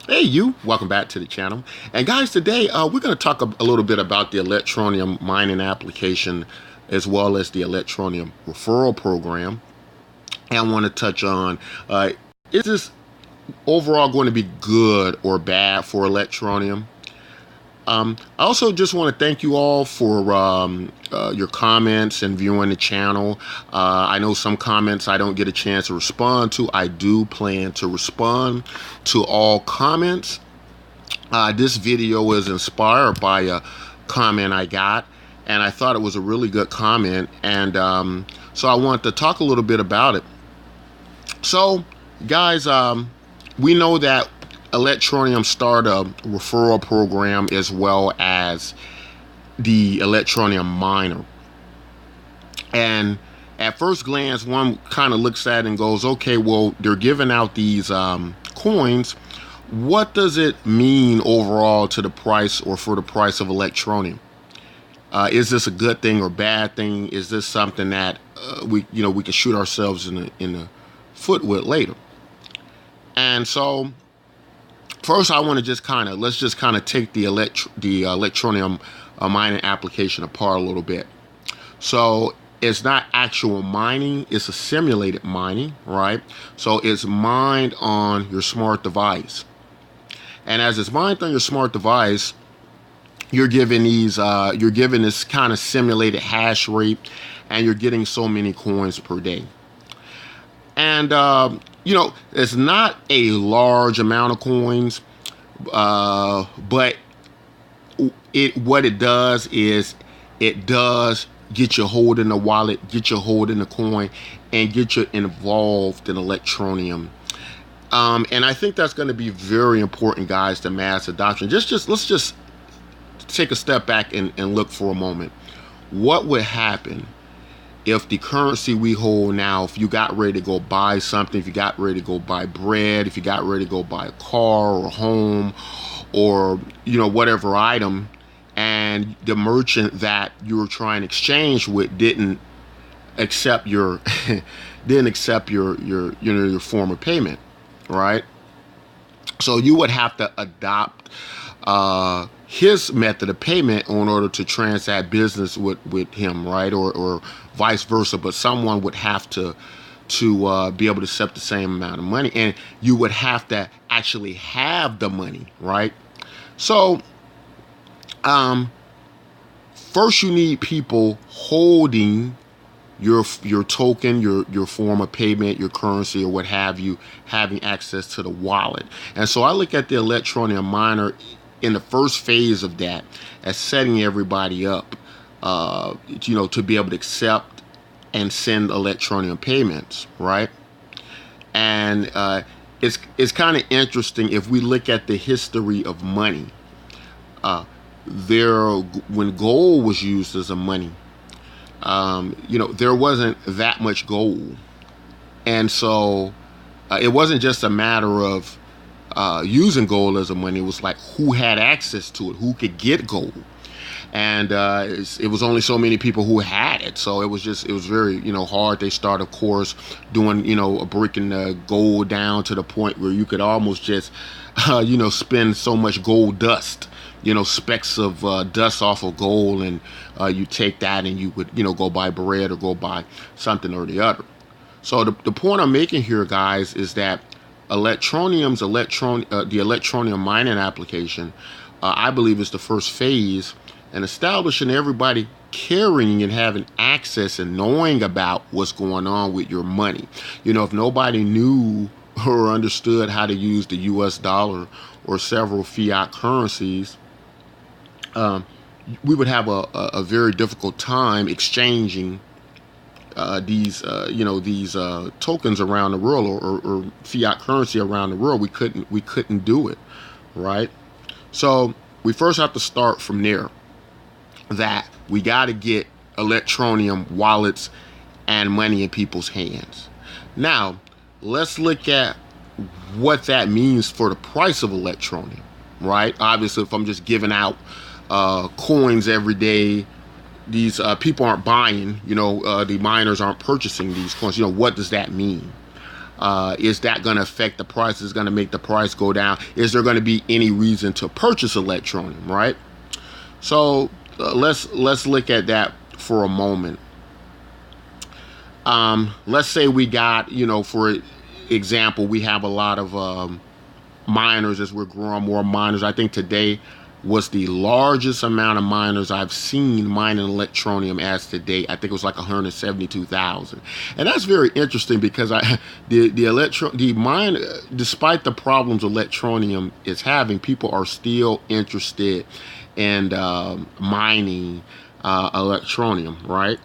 Hey you, welcome back to the channel. And guys, today we're going to talk a little bit about the Electroneum mining application as well as the Electroneum referral program. And I want to touch on, is this overall going to be good or bad for Electroneum? I also just want to thank you all for your comments and viewing the channel. I know some comments I don't get a chance to respond to. I do plan to respond to all comments. This video is inspired by a comment I got, and I thought it was a really good comment, and so I want to talk a little bit about it. So, guys, we know that Electroneum started a referral program as well as the Electroneum miner. And at first glance, one kind of looks at it and goes, okay, well, they're giving out these coins. What does it mean overall to the price or for the price of Electroneum? Is this a good thing or bad thing? Is this something that we can shoot ourselves in the foot with later? And so, first, I want to let's just kind of take the Electroneum mining application apart a little bit. So it's not actual mining; it's a simulated mining, right? So it's mined on your smart device, and as it's mined on your smart device, you're given this kind of simulated hash rate, and you're getting so many coins per day. And it's not a large amount of coins, but what it does is it does get you hold in the wallet, get you hold in the coin, and get you involved in Electroneum. And I think that's going to be very important, guys, to mass adoption. Let's just take a step back and look for a moment. What would happen if the currency we hold now, if you got ready to go buy something, if you got ready to go buy bread, if you got ready to go buy a car or a home or, whatever item, and the merchant that you were trying to exchange with didn't accept your your form of payment, right? So you would have to adopt his method of payment in order to transact business with him, right? Or vice versa. But someone would have to be able to accept the same amount of money, and you would have to actually have the money, right? So first you need people holding your token, your form of payment, your currency, or what have you, having access to the wallet. And so I look at the Electroneum miner in the first phase of that as setting everybody up, to be able to accept and send Electroneum payments, right? And it's kind of interesting if we look at the history of money. When gold was used as a money, there wasn't that much gold, and so it wasn't just a matter of using gold as a money. It was like who had access to it, who could get gold, and it was only so many people who had it. So it was very hard. They started, of course, doing breaking the gold down to the point where you could almost just spend so much gold dust, specks of dust off of gold, and you take that and you would go buy bread or go buy something or the other. So the point I'm making here, guys, is that the Electroneum mining application, I believe, is the first phase in establishing everybody carrying and having access and knowing about what's going on with your money. If nobody knew or understood how to use the US dollar or several fiat currencies, we would have a very difficult time exchanging these tokens around the world, or fiat currency around the world. We couldn't do it, right? So we first have to start from there, that we got to get Electroneum wallets and money in people's hands. Now let's look at what that means for the price of Electroneum, right? Obviously, if I'm just giving out coins every day, these people aren't buying, the miners aren't purchasing these coins. What does that mean? Is that going to affect the price? Is it going to make the price go down? Is there going to be any reason to purchase Electroneum, right? So let's look at that for a moment. Let's say we got, for example, we have a lot of miners as we're growing more miners. I think today was the largest amount of miners I've seen mining Electroneum as today. I think it was like 172,000, and that's very interesting because despite the problems Electroneum is having, people are still interested in mining Electroneum, right?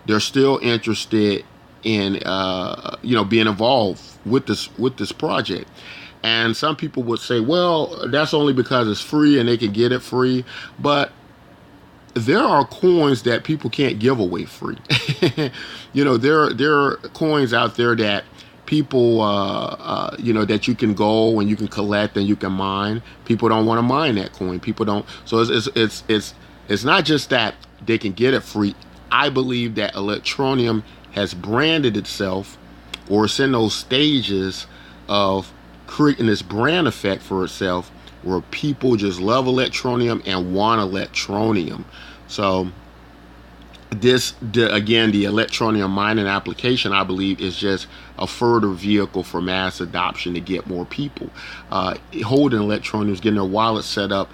They're still interested in being involved with this project. And some people would say, well, that's only because it's free and they can get it free. But there are coins that people can't give away free. There are coins out there that people, that you can go and you can collect and you can mine. People don't want to mine that coin. People don't. So it's not just that they can get it free. I believe that Electroneum has branded itself, or it's in those stages of creating this brand effect for itself where people just love Electroneum and want Electroneum. So the Electroneum mining application, I believe, is just a further vehicle for mass adoption to get more people holding Electroneum, getting their wallet set up,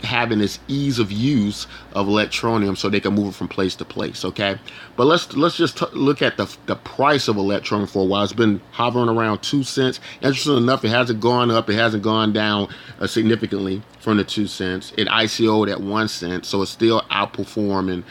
having this ease of use of Electroneum so they can move it from place to place. Okay, but let's just look at the price of Electroneum for a while. It's been hovering around 2 cents. Interesting enough, it hasn't gone up, it hasn't gone down significantly from the 2 cents. It ICO'd at 1 cent, so it's still outperforming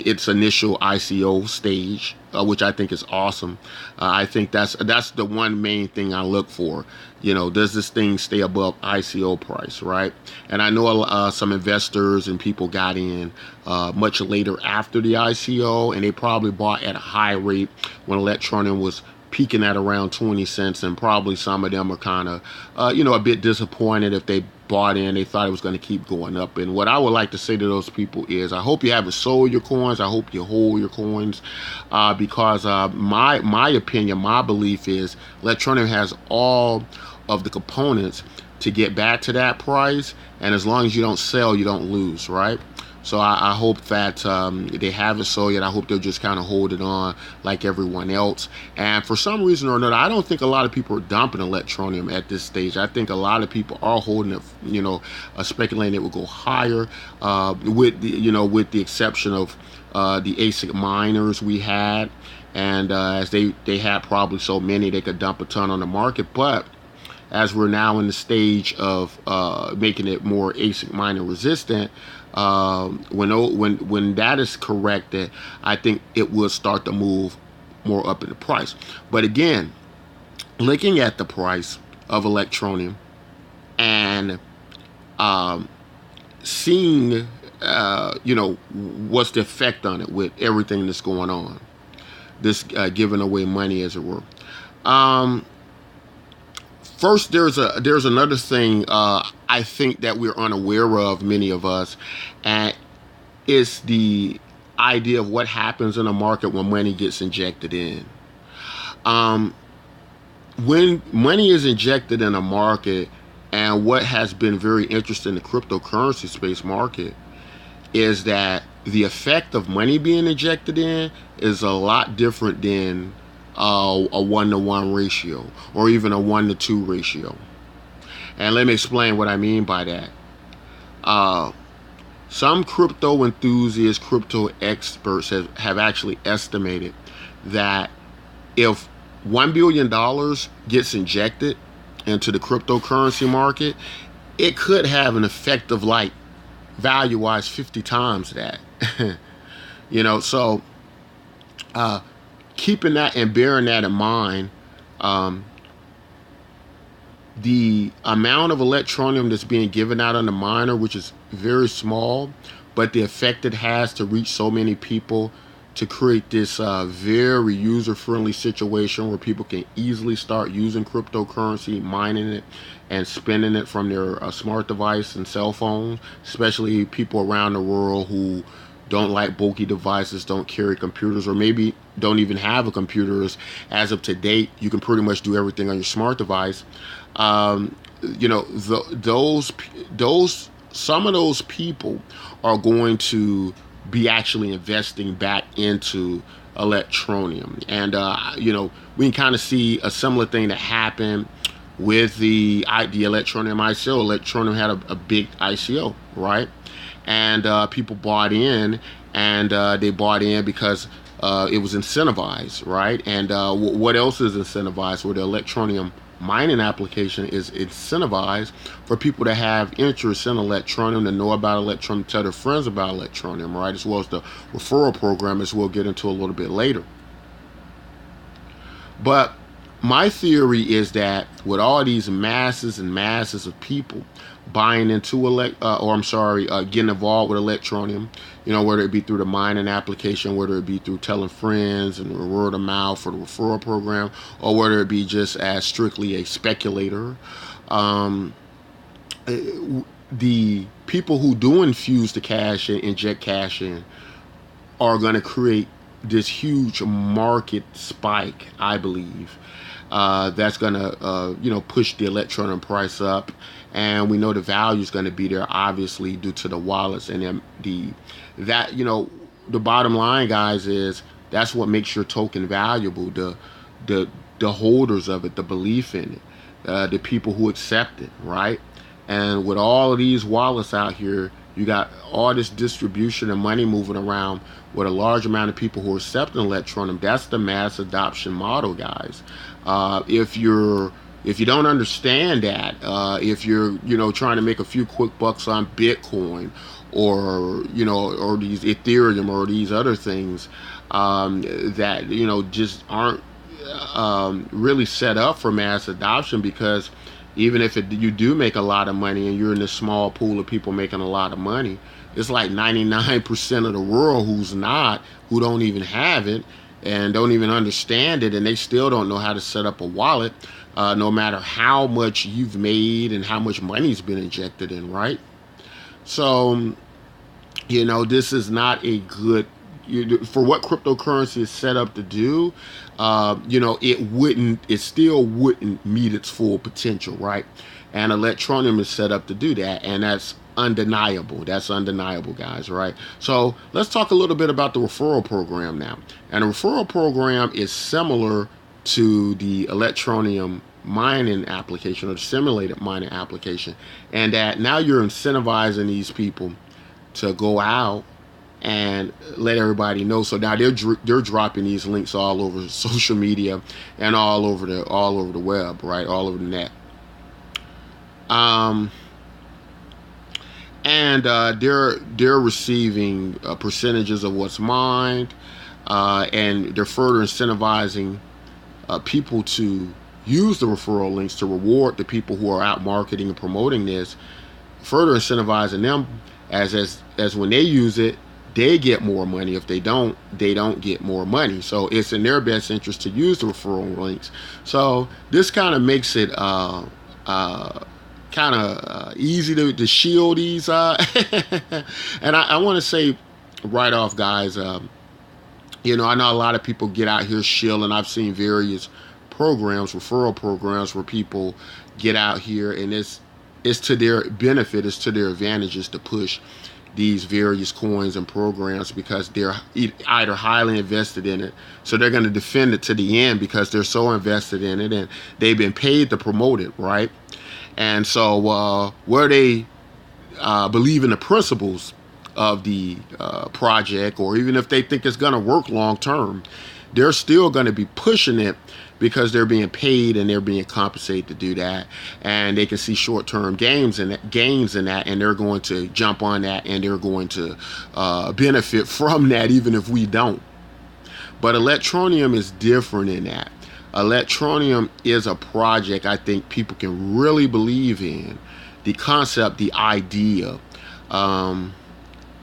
its initial ICO stage, which I think is awesome. I think that's the one main thing I look for. Does this thing stay above ICO price, right? And I know some investors and people got in much later after the ICO, and they probably bought at a high rate when Electroneum was peaking at around 20 cents, and probably some of them are kind of, a bit disappointed if they bought in. They thought it was going to keep going up. And what I would like to say to those people is, I hope you haven't sold your coins. I hope you hold your coins, because my opinion, my belief is Electroneum has all of the components to get back to that price, and as long as you don't sell, you don't lose, right? So I hope that they haven't sold yet. I hope they're just kind of holding on like everyone else. And for some reason or another, I don't think a lot of people are dumping Electroneum at this stage. I think a lot of people are holding it, speculating it will go higher, with the exception of the ASIC miners we had, and as they had probably so many they could dump a ton on the market. But as we're now in the stage of making it more ASIC miner resistant, when that is corrected, I think it will start to move more up in the price. But again, looking at the price of Electroneum and seeing what's the effect on it with everything that's going on, this giving away money, as it were. First, there's another thing I think that we're unaware of, many of us, and it's the idea of what happens in a market when money gets injected in. When money is injected in a market, and what has been very interesting in the cryptocurrency space market is that the effect of money being injected in is a lot different than a 1-to-1 ratio, or even a 1-to-2 ratio. And let me explain what I mean by that. Some crypto enthusiasts, crypto experts have actually estimated that if $1 billion gets injected into the cryptocurrency market, it could have an effect of, like, value-wise 50 times that. So keeping that and bearing that in mind, the amount of Electroneum that's being given out on the miner, which is very small, but the effect it has to reach so many people, to create this very user-friendly situation where people can easily start using cryptocurrency, mining it, and spending it from their smart device and cell phones, especially people around the world who don't like bulky devices, don't carry computers, or maybe don't even have a computer, as of to date, you can pretty much do everything on your smart device. You know, those some of those people are going to be actually investing back into Electroneum, and you know, we can kind of see a similar thing that happened with the Electroneum ICO. Electroneum had a big ICO, right? And people bought in, and they bought in because it was incentivized, right? And what else is incentivized? Where the Electroneum mining application is incentivized for people to have interest in Electroneum, to know about Electroneum, tell their friends about Electroneum, right? As well as the referral program, as we'll get into a little bit later. But my theory is that with all these masses and masses of people buying into getting involved with Electroneum, you know, whether it be through the mining application, whether it be through telling friends and word of mouth for the referral program, or whether it be just as strictly a speculator, the people who do infuse the cash and inject cash in are going to create this huge market spike, I believe. That's going to, you know, push the Electroneum price up, and we know the value is going to be there, obviously, due to the wallets and that, you know, the bottom line, guys, is that's what makes your token valuable. The holders of it, the belief in it, the people who accept it, right? And with all of these wallets out here, you got all this distribution and money moving around with a large amount of people who are accepting Electroneum. That's the mass adoption model, guys. If you don't understand that, if you're, you know, trying to make a few quick bucks on Bitcoin, or, you know, or these Ethereum or these other things that, you know, just aren't really set up for mass adoption, because even if you do make a lot of money and you're in this small pool of people making a lot of money, it's like 99% of the world who don't even have it and don't even understand it, and they still don't know how to set up a wallet, no matter how much you've made and how much money's been injected in, right? So, you know, this is not a good, for what cryptocurrency is set up to do. You know, it still wouldn't meet its full potential, right? And Electroneum is set up to do that, and that's undeniable. That's undeniable, guys, right? So let's talk a little bit about the referral program now. And the referral program is similar to the Electroneum mining application, or the simulated mining application, and that now you're incentivizing these people to go out and let everybody know. So now they're dropping these links all over social media and all over the web, right? All over the net. And they're receiving percentages of what's mined, and they're further incentivizing people to use the referral links to reward the people who are out marketing and promoting this, further incentivizing them as when they use it, they get more money. If they don't get more money. So it's in their best interest to use the referral links. So this kind of makes it easy to shield these. And I want to say right off, guys, you know, I know a lot of people get out here shilling. I've seen various programs, referral programs, where people get out here, and it's to their benefit, it's to their advantages to push these various coins and programs, because they're either highly invested in it, so they're going to defend it to the end because they're so invested in it and they've been paid to promote it, right? And so where they believe in the principles of the project, or even if they think it's going to work long term, they're still going to be pushing it because they're being paid and they're being compensated to do that, and they can see short-term gains in that, and they're going to jump on that, and they're going to benefit from that, even if we don't. But Electroneum is different in that. Electroneum is a project I think people can really believe in, the concept, the idea. You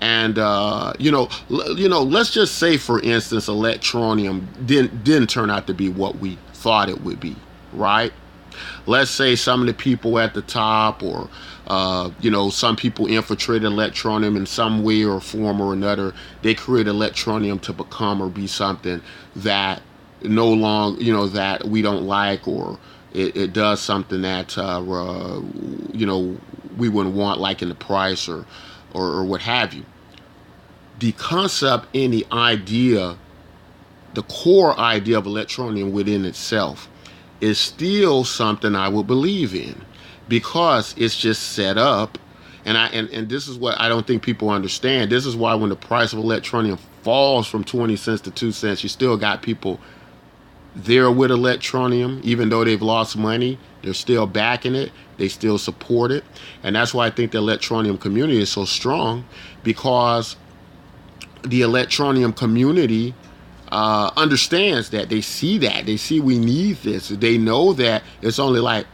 know, let's just say, for instance, Electroneum didn't turn out to be what we thought it would be, right? let's say some of the people at the top, or some people infiltrated Electroneum in some way or form or another. They create Electroneum to become or be something that no longer, that we don't like, or it does something that we wouldn't want, like in the price or what have you. The concept and the idea, the core idea of Electroneum within itself, is still something I would believe in, because it's just set up. And this is what I don't think people understand. This is why when the price of Electroneum falls from 20 cents to 2 cents, you still got people there with Electroneum. Even though they've lost money, they're still backing it. They still support it. And that's why I think the Electroneum community is so strong, because the Electroneum community understands that. They see we need this. They know that it's only like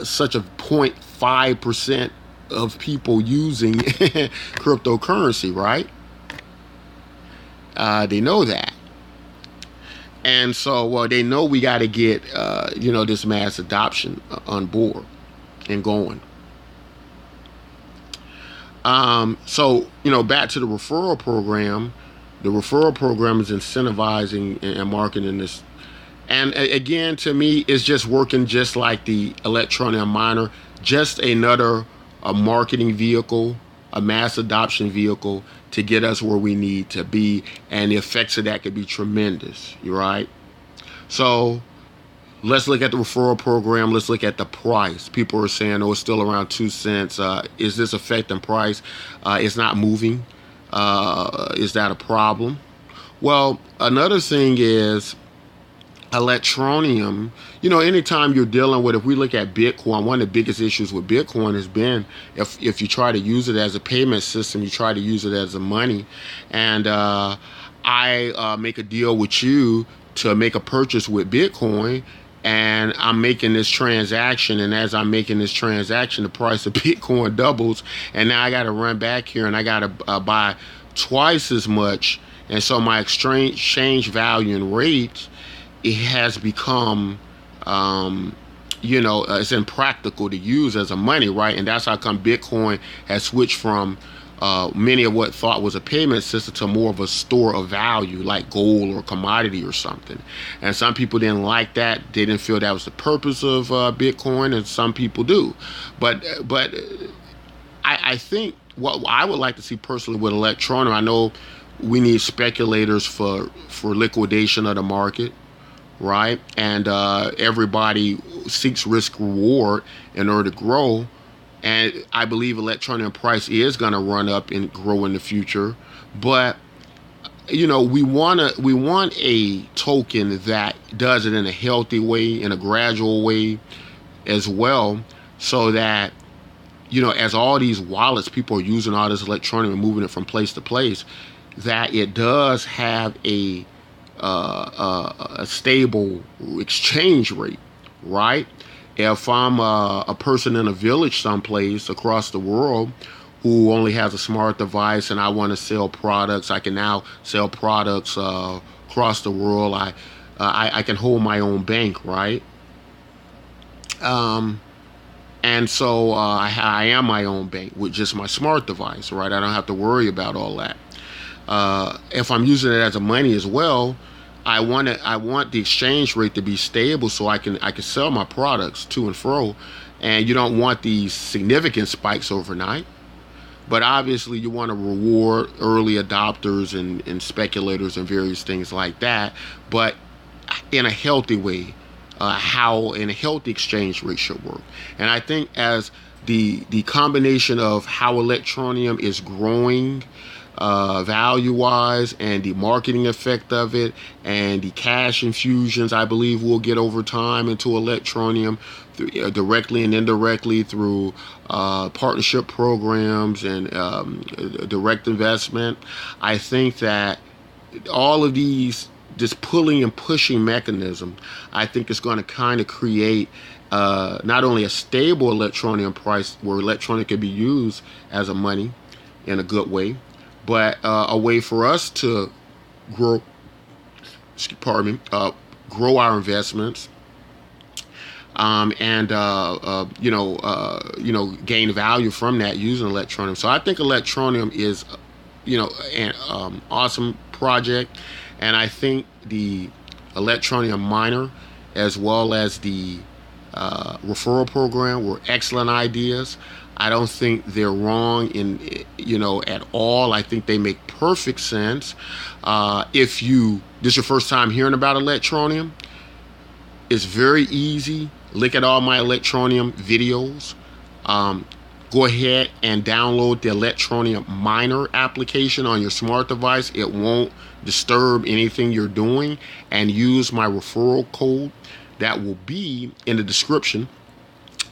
such a 0.5% of people using cryptocurrency, right? They know that. And so they know we got to get this mass adoption on board and going. So back to the referral program. The referral program is incentivizing and marketing this. And again, to me, it's just working just like the Electroneum miner, just another marketing vehicle, a mass adoption vehicle to get us where we need to be. And the effects of that could be tremendous, right? So let's look at the referral program. Let's look at the price. People are saying, oh, it's still around 2 cents. Is this affecting price? It's not moving. Is that a problem? Well, another thing is Electroneum. Anytime you're dealing with, if we look at Bitcoin, one of the biggest issues with Bitcoin has been if you try to use it as a payment system, you try to use it as a money, and I make a deal with you to make a purchase with Bitcoin, and I'm making this transaction, and as I'm making this transaction, the price of Bitcoin doubles, and now I got to run back here and I got to buy twice as much, and so my exchange value and rate, it has become it's impractical to use as a money, right? And that's how come Bitcoin has switched from many of what thought was a payment system to more of a store of value, like gold or commodity or something. And some people didn't like that. They didn't feel that was the purpose of Bitcoin, and some people do. But I think what I would like to see personally with Electroneum, I know we need speculators for liquidation of the market, right? And everybody seeks risk reward in order to grow. And I believe Electroneum price is going to run up and grow in the future. But we want a token that does it in a healthy way, in a gradual way as well, so that as all these wallets, people are using all this Electroneum and moving it from place to place, that it does have a stable exchange rate, right? If I'm a person in a village someplace across the world who only has a smart device and I want to sell products, I can now sell products across the world. I can hold my own bank, right? And so I am my own bank with just my smart device, right? I don't have to worry about all that. If I'm using it as a money as well, I want the exchange rate to be stable so I can sell my products to and fro, and you don't want these significant spikes overnight. But obviously you want to reward early adopters and speculators and various things like that, but in a healthy way, how in a healthy exchange rate should work. And I think as the combination of how Electroneum is growing value-wise, and the marketing effect of it, and the cash infusions I believe we'll get over time into Electroneum, directly and indirectly through partnership programs and direct investment. I think that all of this pulling and pushing mechanism, I think is going to kind of create not only a stable Electroneum price where Electroneum can be used as a money in a good way, but a way for us to grow our investments, and gain value from that using Electroneum. So I think Electroneum is, an awesome project, and I think the Electroneum miner as well as the referral program were excellent ideas. I don't think they're wrong at all. I think they make perfect sense. If this is your first time hearing about Electroneum, it's very easy. Look at all my Electroneum videos. Go ahead and download the Electroneum miner application on your smart device. It won't disturb anything you're doing, and use my referral code that will be in the description,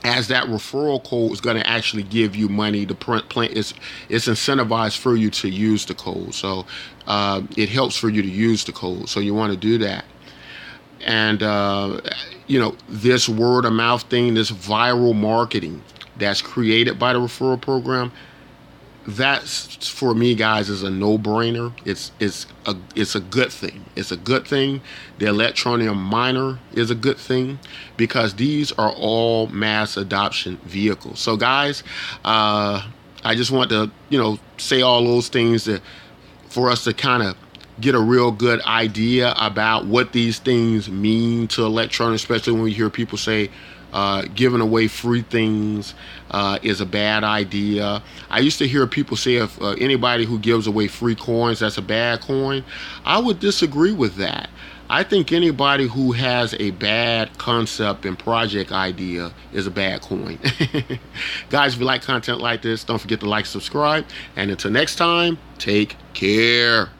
as that referral code is going to actually give you money to print. It's incentivized for you to use the code, so it helps for you to use the code, so you want to do that. And this word of mouth thing, this viral marketing that's created by the referral program, that's, for me, guys, is a no-brainer. It's a good thing. It's a good thing. The Electroneum miner is a good thing, because these are all mass adoption vehicles. So guys, I just want to say all those things for us to kind of get a real good idea about what these things mean to Electroneum, especially when we hear people say giving away free things is a bad idea. I used to hear people say if anybody who gives away free coins, that's a bad coin. I would disagree with that. I think anybody who has a bad concept and project idea is a bad coin. Guys, if you like content like this, don't forget to like, subscribe, and until next time, take care.